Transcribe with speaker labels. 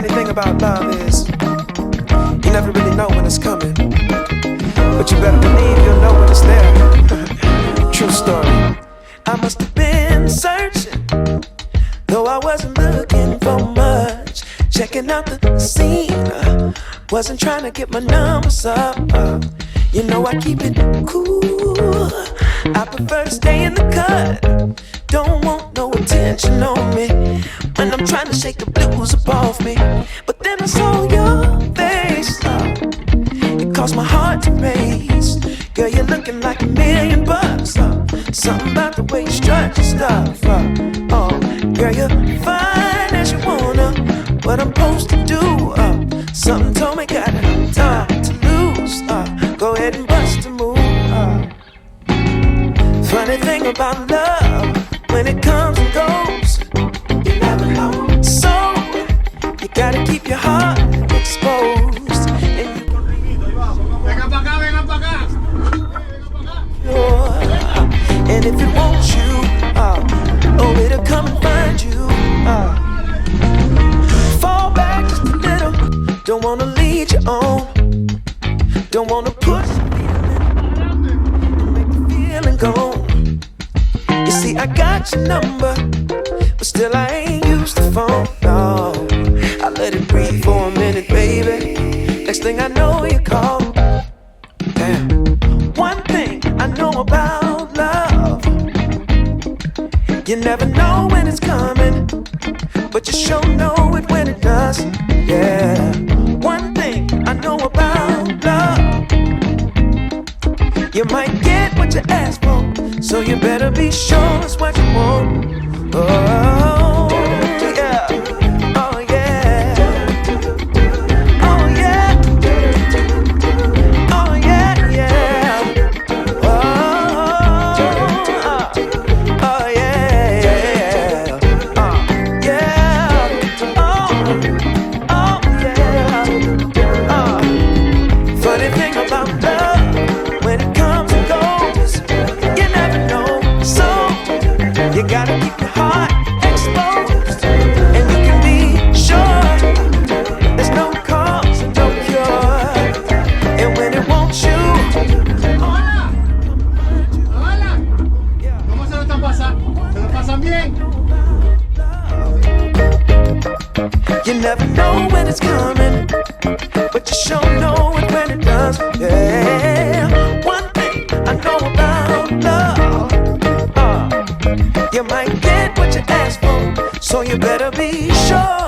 Speaker 1: Funny thing about love is you never really know when it's coming, but you better believe you'll know when it's there. True story. I must have been searching, though I wasn't looking for much. Checking out the scene, wasn't trying to get my numbers up. You know I keep it cool, I prefer to stay in the cut. Don't want no attention on me when I'm trying to shake the blues up off me. But then I saw your face, it caused my heart to race. Girl, you're looking like $1,000,000. Something about the way you strut your stuff. Oh, girl, you're fine as you wanna. What I'm supposed to do? Something told me got time to lose. Go ahead and bust a move. Funny thing about love, when it comes and goes, you never know. So you gotta keep your heart exposed. And if it wants you, oh, it'll come and find you. Fall back just a little. Don't wanna lead you on. Don't wanna push and make the feeling go. You see, I got your number, but still I ain't used the phone. No, I let it breathe for a minute, baby. Next thing I know, you call. Damn. One thing I know about love, you never know when it's coming, but you sure know it when it does. Yeah. One thing I know about love, you might get what you ask for, so you better be sure it's what you want. Oh, yeah. Oh, yeah. Oh, yeah. Oh, yeah, yeah. Oh, yeah, yeah. Yeah. Oh, yeah. Funny thing about love, when it comes and goes, you never know. So you gotta keep your heart exposed, and you can be sure there's no cause and no cure. And when it wants you,
Speaker 2: Hola, hola. ¿Cómo se lo están pasando? ¿Se lo pasan bien?
Speaker 1: you never know when it's coming, but you sure know it when it does. Yeah. One thing I know about love, you might get what you ask for, so you better be sure